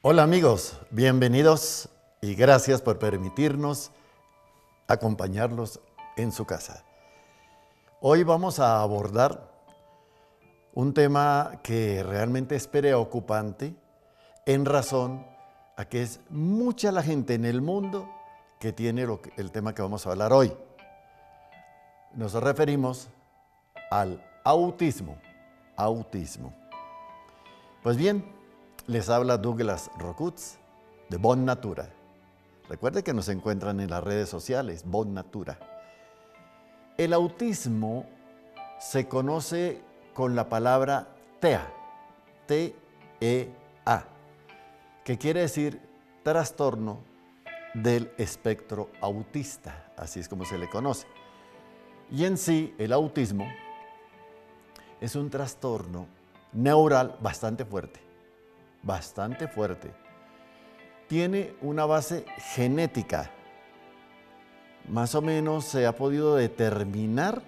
Hola amigos, bienvenidos y gracias por permitirnos acompañarlos en su casa. Hoy vamos a abordar un tema que realmente es preocupante en razón a que es mucha la gente en el mundo que tiene el tema que vamos a hablar hoy. Nos referimos al autismo. Pues bien, les habla Douglas Rocuz de Bon Natura. Recuerde que nos encuentran en las redes sociales, Bon Natura. El autismo se conoce con la palabra TEA, T-E-A, que quiere decir trastorno del espectro autista, así es como se le conoce. Y en sí, el autismo es un trastorno neural bastante fuerte. Tiene una base genética. Más o menos se ha podido determinar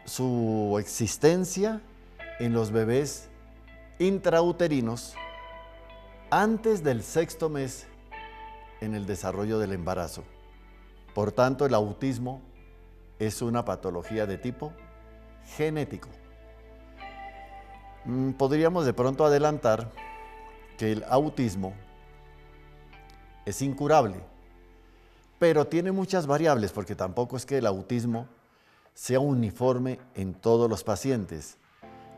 su existencia en los bebés intrauterinos antes del 6º mes en el desarrollo del embarazo. Por tanto, el autismo es una patología de tipo genético. Podríamos de pronto adelantar que el autismo es incurable, pero tiene muchas variables porque tampoco es que el autismo sea uniforme en todos los pacientes.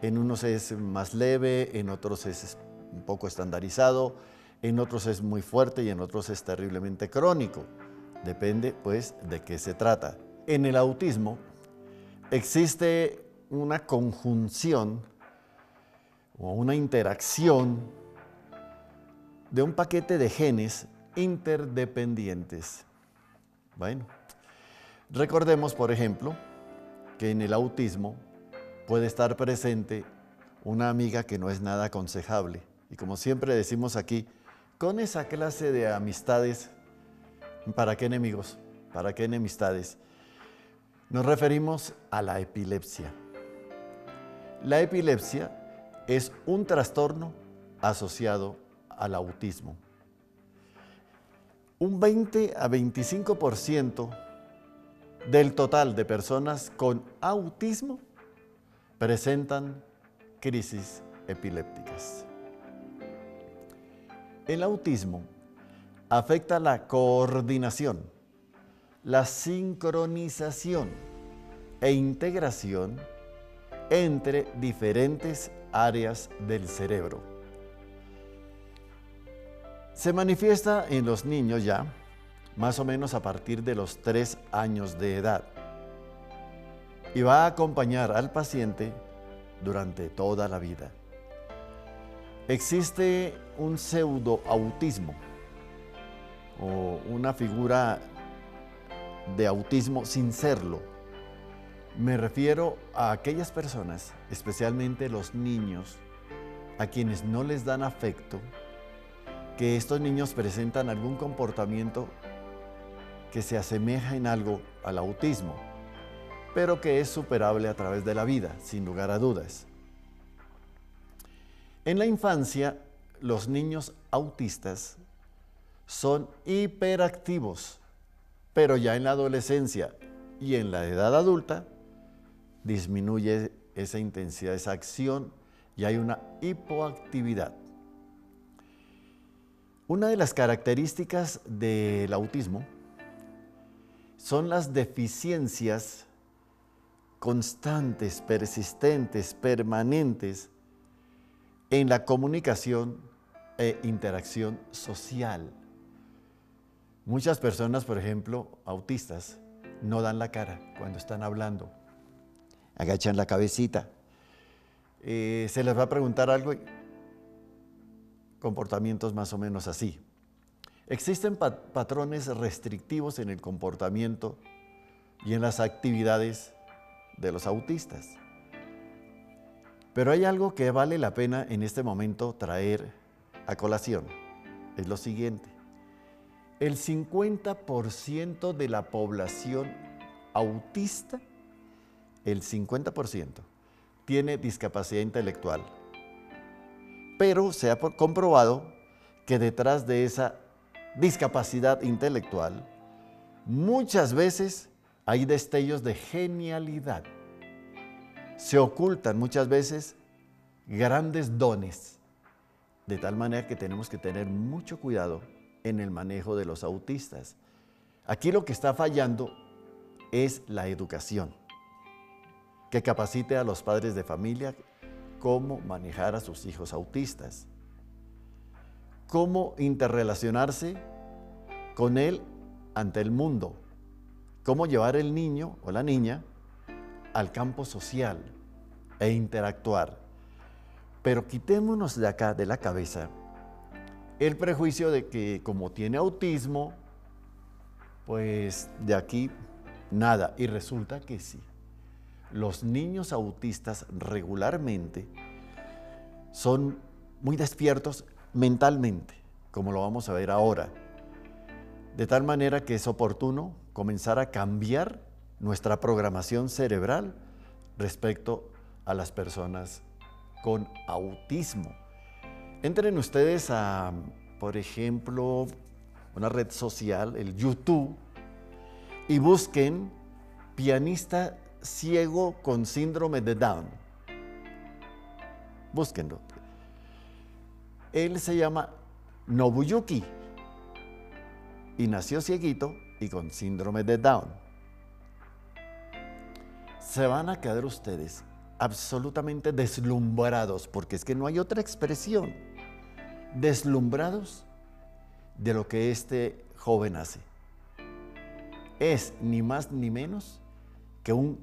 En unos es más leve, en otros es un poco estandarizado, en otros es muy fuerte y en otros es terriblemente crónico. Depende, pues, de qué se trata. En el autismo existe una conjunción o una interacción de un paquete de genes interdependientes. Bueno, recordemos, por ejemplo, que en el autismo puede estar presente una amiga que no es nada aconsejable. Y como siempre decimos aquí, con esa clase de amistades, ¿para qué enemigos? ¿Para qué enemistades? Nos referimos a la epilepsia. La epilepsia es un trastorno asociado al autismo. Un 20 a 25% del total de personas con autismo presentan crisis epilépticas. El autismo afecta la coordinación, la sincronización e integración entre diferentes áreas del cerebro. Se manifiesta en los niños ya, más o menos a partir de los 3 años de edad, y va a acompañar al paciente durante toda la vida. Existe un pseudoautismo o una figura de autismo sin serlo. Me refiero a aquellas personas, especialmente los niños, a quienes no les dan afecto, que estos niños presentan algún comportamiento que se asemeja en algo al autismo, pero que es superable a través de la vida, sin lugar a dudas. En la infancia, los niños autistas son hiperactivos, pero ya en la adolescencia y en la edad adulta disminuye esa intensidad, esa acción, y hay una hipoactividad. Una de las características del autismo son las deficiencias constantes, persistentes, permanentes en la comunicación e interacción social. Muchas personas, por ejemplo, autistas, no dan la cara cuando están hablando, agachan la cabecita. Se les va a preguntar algo y comportamientos más o menos así. Existen patrones restrictivos en el comportamiento y en las actividades de los autistas. Pero hay algo que vale la pena en este momento traer a colación. Es lo siguiente. El 50% de la población autista, el 50%, tiene discapacidad intelectual. Pero se ha comprobado que detrás de esa discapacidad intelectual muchas veces hay destellos de genialidad. Se ocultan muchas veces grandes dones, de tal manera que tenemos que tener mucho cuidado en el manejo de los autistas. Aquí lo que está fallando es la educación, que capacite a los padres de familia cómo manejar a sus hijos autistas, cómo interrelacionarse con él ante el mundo, cómo llevar el niño o la niña al campo social e interactuar. Pero quitémonos de acá, de la cabeza, el prejuicio de que como tiene autismo, pues de aquí nada. Y resulta que sí. Los niños autistas regularmente son muy despiertos mentalmente, como lo vamos a ver ahora. De tal manera que es oportuno comenzar a cambiar nuestra programación cerebral respecto a las personas con autismo. Entren ustedes a, por ejemplo, una red social, el YouTube, y busquen pianista ciego con síndrome de Down. Búsquenlo. Él se llama Nobuyuki y nació cieguito y con síndrome de Down. Se van a quedar ustedes absolutamente deslumbrados, porque es que no hay otra expresión, deslumbrados de lo que este joven hace. Es ni más ni menos que un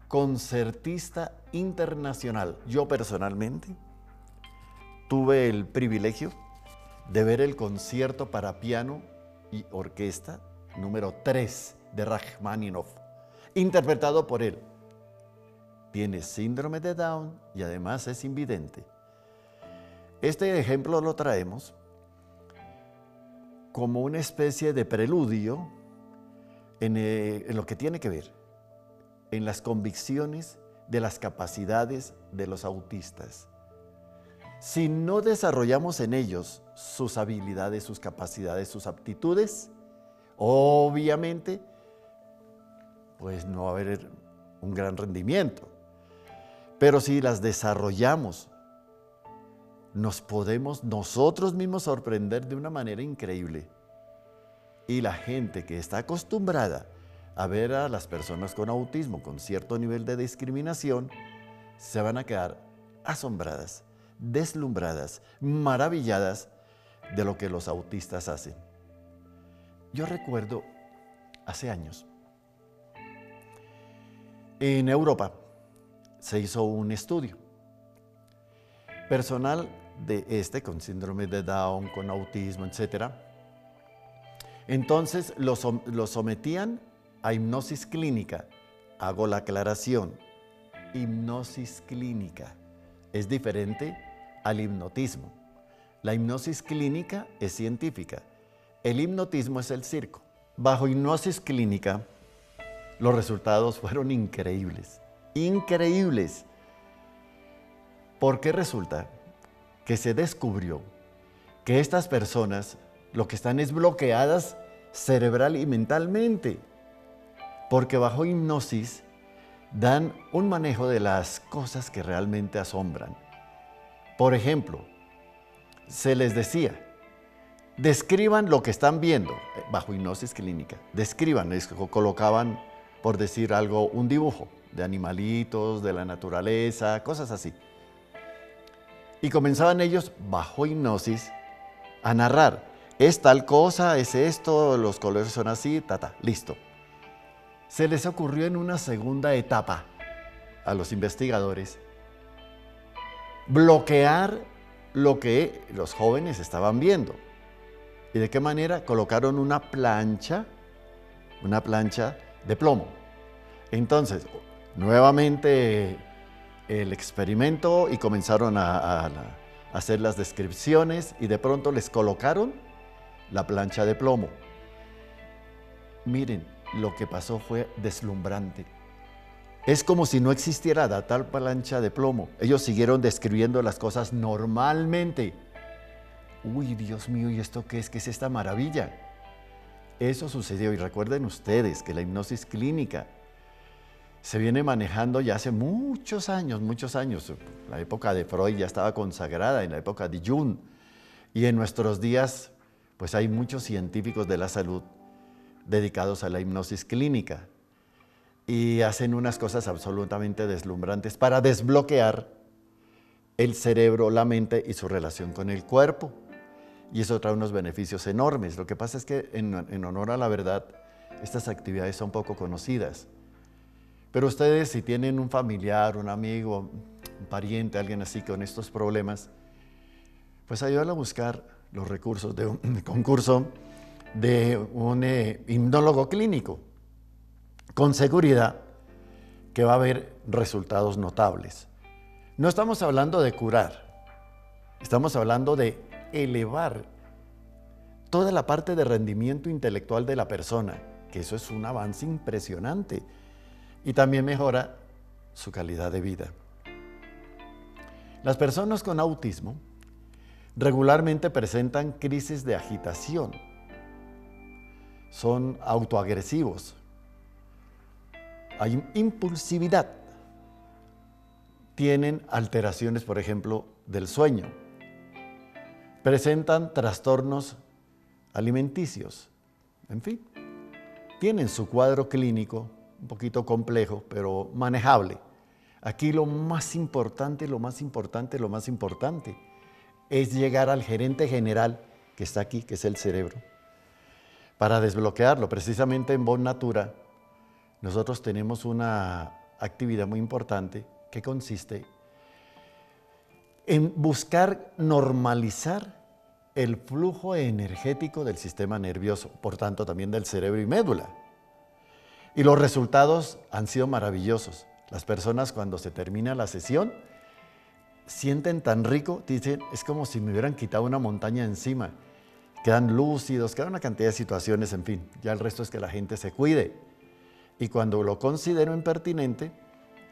concertista internacional. Yo personalmente tuve el privilegio de ver el concierto para piano y orquesta número 3 de Rachmaninoff, interpretado por él. Tiene síndrome de Down y además es invidente. Este ejemplo lo traemos como una especie de preludio en lo que tiene que ver en las convicciones de las capacidades de los autistas. Si no desarrollamos en ellos sus habilidades, sus capacidades, sus aptitudes, obviamente, pues no va a haber un gran rendimiento. Pero si las desarrollamos, nos podemos nosotros mismos sorprender de una manera increíble. Y la gente que está acostumbrada a ver a las personas con autismo con cierto nivel de discriminación, se van a quedar asombradas, deslumbradas, maravilladas de lo que los autistas hacen. Yo recuerdo hace años, en Europa se hizo un estudio. Personal de con síndrome de Down, con autismo, etc. Entonces lo sometían a hipnosis clínica. Hago la aclaración. Hipnosis clínica es diferente al hipnotismo. La hipnosis clínica es científica. El hipnotismo es el circo. Bajo hipnosis clínica, los resultados fueron increíbles. Increíbles. Porque resulta que se descubrió que estas personas lo que están es bloqueadas cerebral y mentalmente. Porque bajo hipnosis dan un manejo de las cosas que realmente asombran. Por ejemplo, se les decía, describan lo que están viendo, bajo hipnosis clínica. Describan, les colocaban, por decir algo, un dibujo de animalitos, de la naturaleza, cosas así. Y comenzaban ellos, bajo hipnosis, a narrar. Es tal cosa, es esto, los colores son así, listo. Se les ocurrió en una segunda etapa a los investigadores bloquear lo que los jóvenes estaban viendo. ¿Y de qué manera? Colocaron una plancha de plomo. Entonces, nuevamente el experimento y comenzaron a hacer las descripciones y de pronto les colocaron la plancha de plomo. Miren, lo que pasó fue deslumbrante. Es como si no existiera la tal plancha de plomo. Ellos siguieron describiendo las cosas normalmente. uy, Dios mío, ¿y esto qué es? ¿Qué es esta maravilla? Eso sucedió, y recuerden ustedes que la hipnosis clínica se viene manejando ya hace muchos años. La época de Freud ya estaba consagrada, en la época de Jung, y en nuestros días pues hay muchos científicos de la salud dedicados a la hipnosis clínica y hacen unas cosas absolutamente deslumbrantes para desbloquear el cerebro, la mente y su relación con el cuerpo. Y eso trae unos beneficios enormes. Lo que pasa es que en honor a la verdad, estas actividades son poco conocidas. Pero ustedes, si tienen un familiar, un amigo, un pariente, alguien así con estos problemas, pues ayúdalo a buscar los recursos de un concurso de un hipnólogo clínico. Con seguridad que va a haber resultados notables. No estamos hablando de curar, estamos hablando de elevar toda la parte de rendimiento intelectual de la persona, que eso es un avance impresionante, y también mejora su calidad de vida. Las personas con autismo regularmente presentan crisis de agitación, son autoagresivos, hay impulsividad, tienen alteraciones, por ejemplo, del sueño, presentan trastornos alimenticios, en fin, tienen su cuadro clínico un poquito complejo, pero manejable. Aquí lo más importante es llegar al gerente general que está aquí, que es el cerebro, para desbloquearlo. Precisamente en Bon Natura nosotros tenemos una actividad muy importante que consiste en buscar normalizar el flujo energético del sistema nervioso, por tanto también del cerebro y médula. Y los resultados han sido maravillosos. Las personas, cuando se termina la sesión, sienten tan rico, dicen, es como si me hubieran quitado una montaña encima. Quedan lúcidos, queda una cantidad de situaciones, en fin. Ya el resto es que la gente se cuide. Y cuando lo considero impertinente,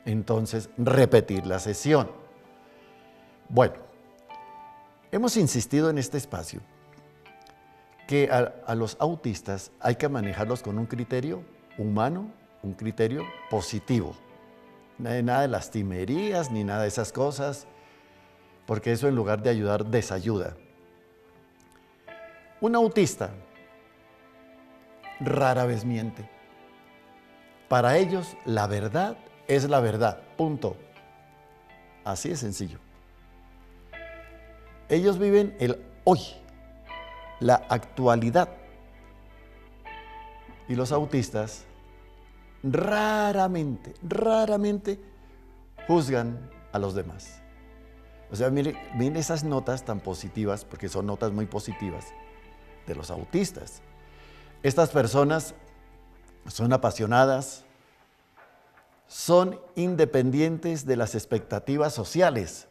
entonces repetir la sesión. Bueno, hemos insistido en este espacio que a los autistas hay que manejarlos con un criterio humano, un criterio positivo. Nada de lastimerías ni nada de esas cosas, porque eso en lugar de ayudar, desayuda. Un autista rara vez miente. Para ellos, la verdad es la verdad, punto. Así de sencillo. Ellos viven el hoy, la actualidad. Y los autistas raramente juzgan a los demás. O sea, miren esas notas tan positivas, porque son notas muy positivas, de los autistas. Estas personas son apasionadas, son independientes de las expectativas sociales.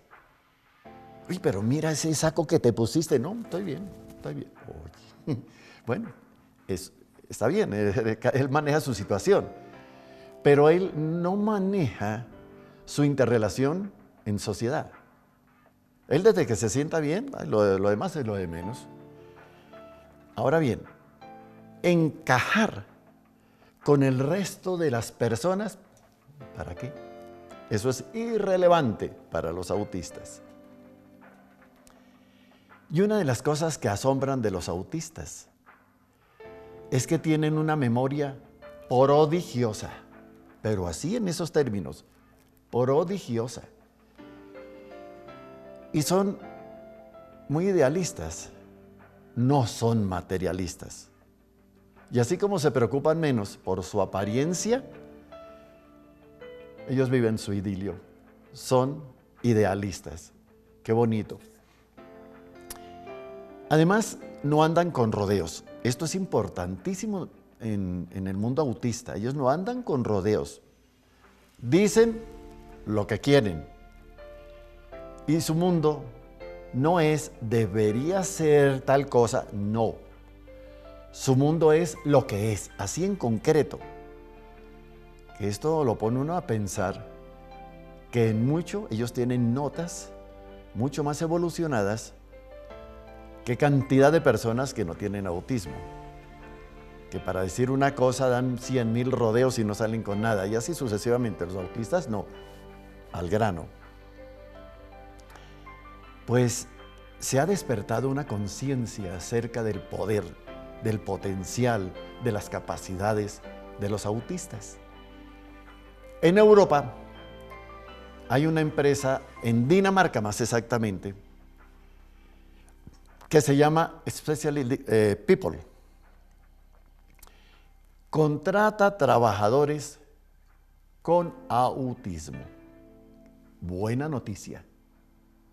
Uy, pero mira ese saco que te pusiste. No, estoy bien. Oye. Bueno, está bien, él maneja su situación, pero él no maneja su interrelación en sociedad. Él, desde que se sienta bien, lo demás es lo de menos. Ahora bien, encajar con el resto de las personas, ¿para qué? Eso es irrelevante para los autistas. Y una de las cosas que asombran de los autistas es que tienen una memoria prodigiosa, pero así en esos términos, prodigiosa. Y son muy idealistas, no son materialistas. Y así como se preocupan menos por su apariencia, ellos viven su idilio, son idealistas. Qué bonito. Además, no andan con rodeos. Esto es importantísimo en el mundo autista. Ellos no andan con rodeos. Dicen lo que quieren. Y su mundo no es debería ser tal cosa, no. Su mundo es lo que es, así en concreto. Que esto lo pone uno a pensar que en mucho ellos tienen notas mucho más evolucionadas qué cantidad de personas que no tienen autismo, que para decir una cosa dan 100,000 rodeos y no salen con nada, y así sucesivamente. Los autistas no, al grano. Pues se ha despertado una conciencia acerca del poder, del potencial, de las capacidades de los autistas. En Europa hay una empresa, en Dinamarca más exactamente, que se llama Specially People. Contrata trabajadores con autismo. Buena noticia.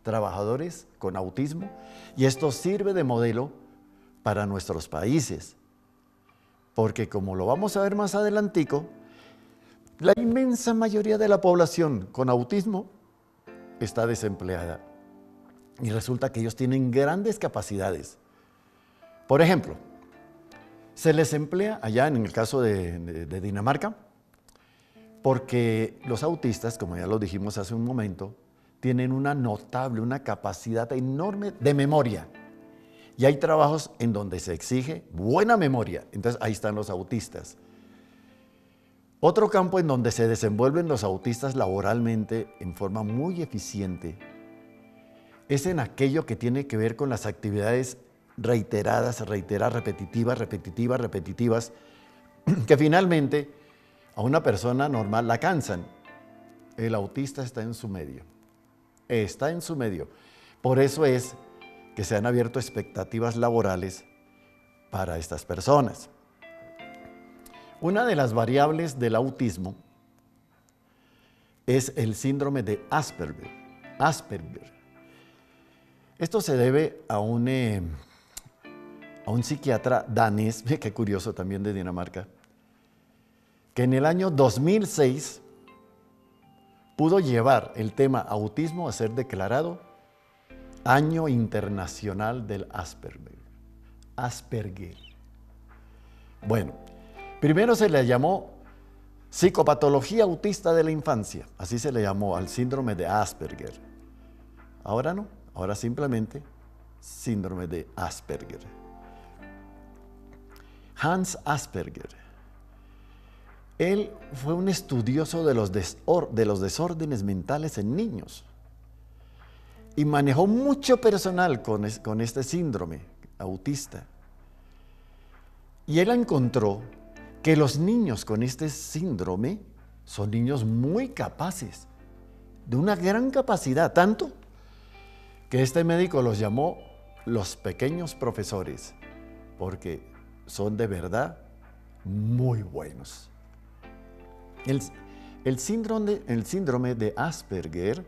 Trabajadores con autismo, y esto sirve de modelo para nuestros países, porque como lo vamos a ver más adelantico, la inmensa mayoría de la población con autismo está desempleada y resulta que ellos tienen grandes capacidades. Por ejemplo, se les emplea allá en el caso de Dinamarca, porque los autistas, como ya lo dijimos hace un momento, tienen una capacidad enorme de memoria. Y hay trabajos en donde se exige buena memoria. Entonces ahí están los autistas. Otro campo en donde se desenvuelven los autistas laboralmente en forma muy eficiente es en aquello que tiene que ver con las actividades reiteradas, repetitivas, que finalmente a una persona normal la cansan. El autista está en su medio. Está en su medio. Por eso es que se han abierto expectativas laborales para estas personas. Una de las variables del autismo es el síndrome de Asperger. Esto se debe a un psiquiatra danés, qué curioso, también de Dinamarca, que en el año 2006 pudo llevar el tema autismo a ser declarado Año Internacional del Asperger. Bueno, primero se le llamó psicopatología autista de la infancia, así se le llamó al síndrome de Asperger. Ahora no, ahora simplemente síndrome de Asperger. Hans Asperger, él fue un estudioso de los desórdenes mentales en niños y manejó mucho personal con este síndrome autista. Y él encontró que los niños con este síndrome son niños muy capaces, de una gran capacidad, tanto que este médico los llamó los pequeños profesores, porque son de verdad muy buenos. El síndrome de Asperger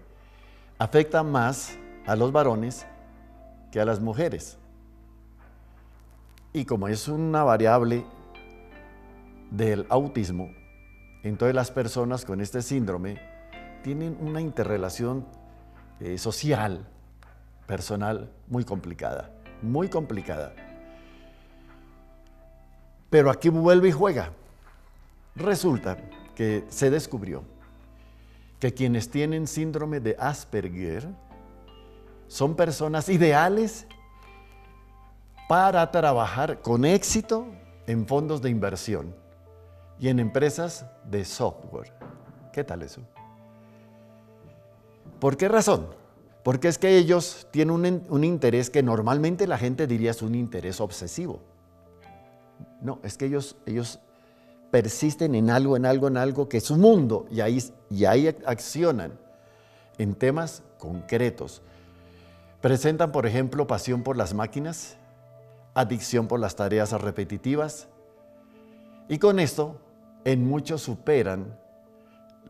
afecta más a los varones que a las mujeres. Y como es una variable del autismo, entonces las personas con este síndrome tienen una interrelación social, personal, muy complicada, muy complicada. Pero aquí vuelve y juega. Resulta que se descubrió que quienes tienen síndrome de Asperger son personas ideales para trabajar con éxito en fondos de inversión y en empresas de software. ¿Qué tal eso? ¿Por qué razón? Porque es que ellos tienen un interés que normalmente la gente diría es un interés obsesivo. No, es que ellos persisten en algo que es su mundo y ahí accionan en temas concretos. Presentan, por ejemplo, pasión por las máquinas, adicción por las tareas repetitivas y con esto en muchos superan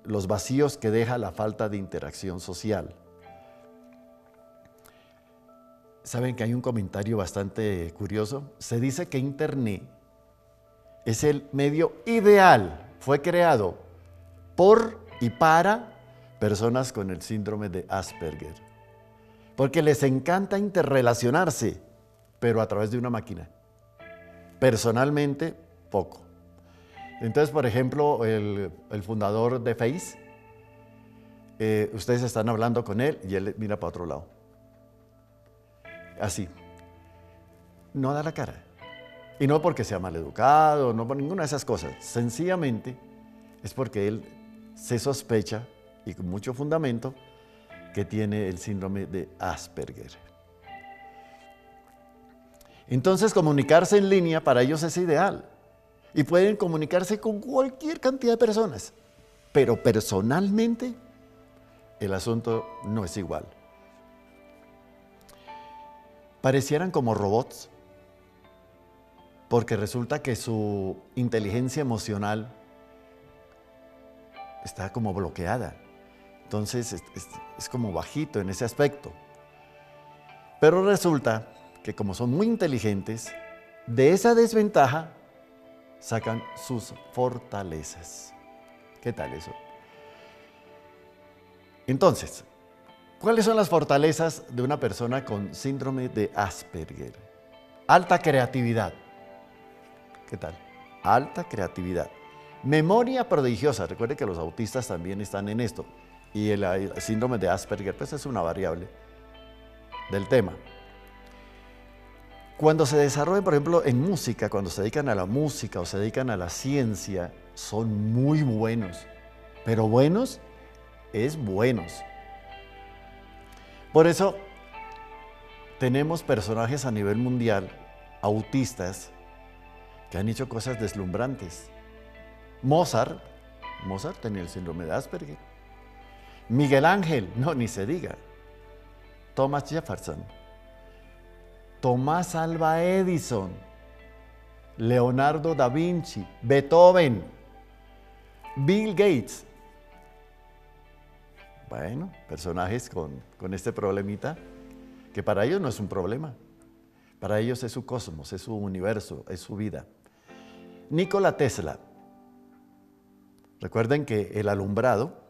los vacíos que deja la falta de interacción social. ¿Saben que hay un comentario bastante curioso? Se dice que Internet es el medio ideal, fue creado por y para personas con el síndrome de Asperger, porque les encanta interrelacionarse, pero a través de una máquina. Personalmente, poco. Entonces, por ejemplo, el fundador de Face, ustedes están hablando con él y él mira para otro lado. Así. no da la cara. Y no porque sea maleducado, no por ninguna de esas cosas. Sencillamente es porque él se sospecha, y con mucho fundamento, que tiene el síndrome de Asperger. Entonces, comunicarse en línea para ellos es ideal. Y pueden comunicarse con cualquier cantidad de personas. Pero personalmente, el asunto no es igual. Parecieran como robots, porque resulta que su inteligencia emocional está como bloqueada. Entonces es como bajito en ese aspecto. Pero resulta que como son muy inteligentes, de esa desventaja sacan sus fortalezas. ¿Qué tal eso? Entonces, ¿cuáles son las fortalezas de una persona con síndrome de Asperger? Alta creatividad. ¿Qué tal? Alta creatividad. Memoria prodigiosa. Recuerde que los autistas también están en esto. Y el síndrome de Asperger, pues es una variable del tema. Cuando se desarrollan, por ejemplo, en música, cuando se dedican a la música o se dedican a la ciencia, son muy buenos. Pero buenos es buenos. Por eso tenemos personajes a nivel mundial, autistas, que han hecho cosas deslumbrantes. Mozart tenía el síndrome de Asperger. Miguel Ángel, no, ni se diga. Thomas Jefferson. Tomás Alva Edison. Leonardo da Vinci. Beethoven. Bill Gates. Bueno, personajes con este problemita, que para ellos no es un problema. Para ellos es su cosmos, es su universo, es su vida. Nikola Tesla. Recuerden que el alumbrado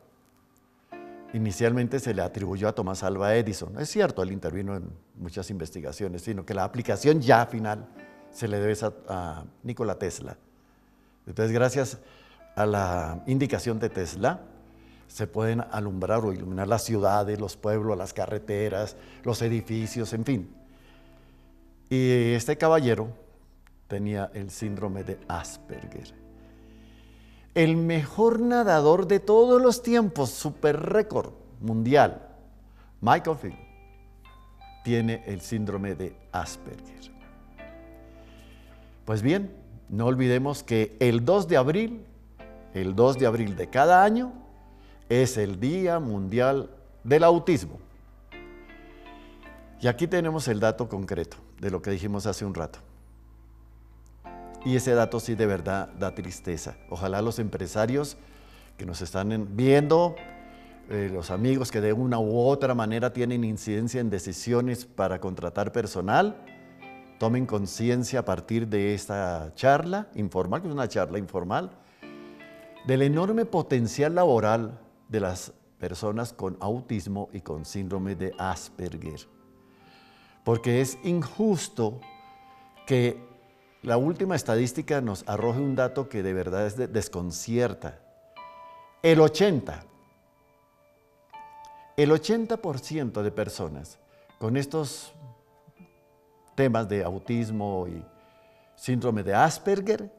inicialmente se le atribuyó a Tomás Alva Edison. Es cierto, él intervino en muchas investigaciones, sino que la aplicación ya final se le debe a Nikola Tesla. Entonces, gracias a la indicación de Tesla, se pueden alumbrar o iluminar las ciudades, los pueblos, las carreteras, los edificios, en fin. Y este caballero tenía el síndrome de Asperger. El mejor nadador de todos los tiempos, super récord mundial, Michael Phelps, tiene el síndrome de Asperger. Pues bien, no olvidemos que el 2 de abril de cada año, es el Día Mundial del Autismo. Y aquí tenemos el dato concreto de lo que dijimos hace un rato. Y ese dato sí de verdad da tristeza. Ojalá los empresarios que nos están viendo, los amigos que de una u otra manera tienen incidencia en decisiones para contratar personal, tomen conciencia a partir de esta charla informal, que es una charla informal, del enorme potencial laboral de las personas con autismo y con síndrome de Asperger. Porque es injusto que la última estadística nos arroje un dato que de verdad desconcierta. El 80% de personas con estos temas de autismo y síndrome de Asperger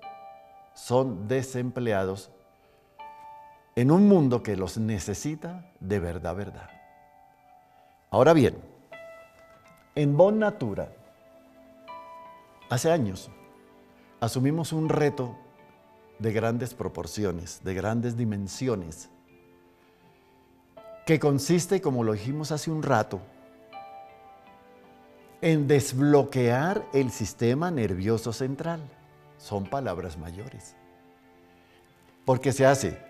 son desempleados en un mundo que los necesita de verdad. Ahora bien, en Bon Natura, hace años, asumimos un reto de grandes proporciones, de grandes dimensiones, que consiste, como lo dijimos hace un rato, en desbloquear el sistema nervioso central. Son palabras mayores. Porque se hace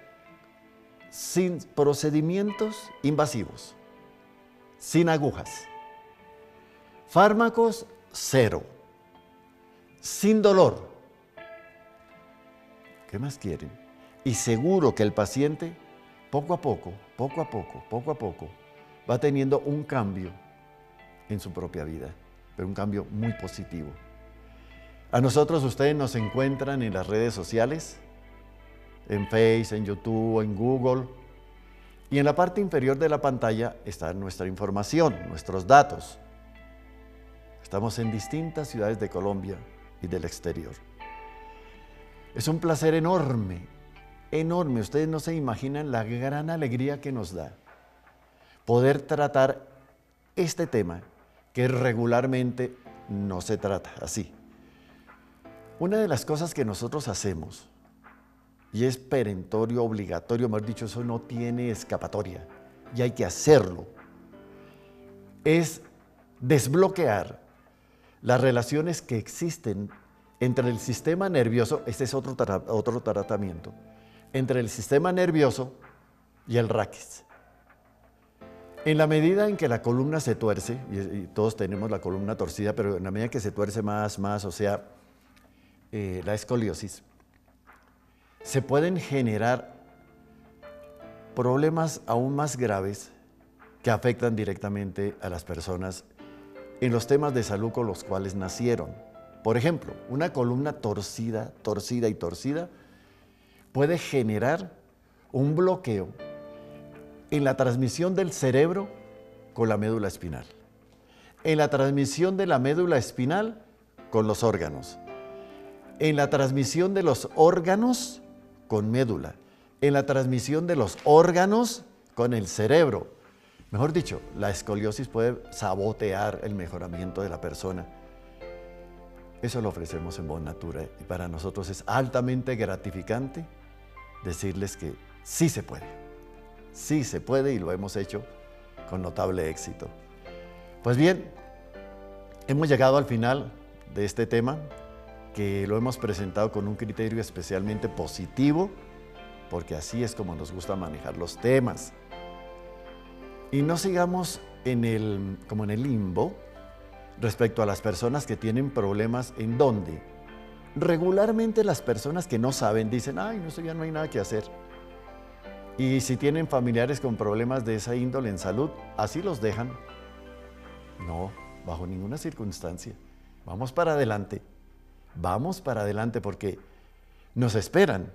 sin procedimientos invasivos, sin agujas, fármacos cero, sin dolor. ¿Qué más quieren? Y seguro que el paciente poco a poco, va teniendo un cambio en su propia vida, pero un cambio muy positivo. A nosotros ustedes nos encuentran en las redes sociales, en Facebook, en YouTube, en Google, y en la parte inferior de la pantalla está nuestra información, nuestros datos. Estamos en distintas ciudades de Colombia y del exterior. Es un placer enorme, enorme. Ustedes no se imaginan la gran alegría que nos da poder tratar este tema que regularmente no se trata así. Una de las cosas que nosotros hacemos, y es perentorio, obligatorio, mejor dicho, eso no tiene escapatoria, y hay que hacerlo, es desbloquear las relaciones que existen entre el sistema nervioso, este es otro tratamiento, entre el sistema nervioso y el raquis. En la medida en que la columna se tuerce, y todos tenemos la columna torcida, pero en la medida que se tuerce más, o sea, la escoliosis, se pueden generar problemas aún más graves que afectan directamente a las personas en los temas de salud con los cuales nacieron. Por ejemplo, una columna torcida puede generar un bloqueo en la transmisión del cerebro con la médula espinal, en la transmisión de la médula espinal con los órganos, en la transmisión de los órganos con médula, en la transmisión de los órganos con el cerebro. Mejor dicho, la escoliosis puede sabotear el mejoramiento de la persona. Eso lo ofrecemos en Bon Natura y para nosotros es altamente gratificante decirles que sí se puede y lo hemos hecho con notable éxito. Pues bien, hemos llegado al final de este tema que lo hemos presentado con un criterio especialmente positivo, porque así es como nos gusta manejar los temas. Y no sigamos como en el limbo respecto a las personas que tienen problemas en donde regularmente las personas que no saben dicen, ay, no, eso ya no hay nada que hacer. Y si tienen familiares con problemas de esa índole en salud, así los dejan. No, bajo ninguna circunstancia. Vamos para adelante porque nos esperan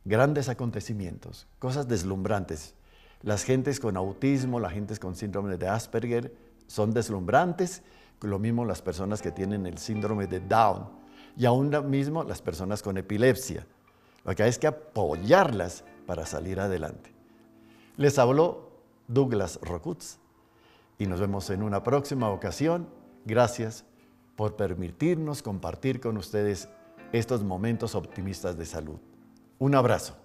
grandes acontecimientos, cosas deslumbrantes. Las gentes con autismo, las gentes con síndrome de Asperger son deslumbrantes, lo mismo las personas que tienen el síndrome de Down y aún mismo las personas con epilepsia. Lo que hay es que apoyarlas para salir adelante. Les habló Douglas Rocuzzi y nos vemos en una próxima ocasión. Gracias por permitirnos compartir con ustedes estos momentos optimistas de salud. Un abrazo.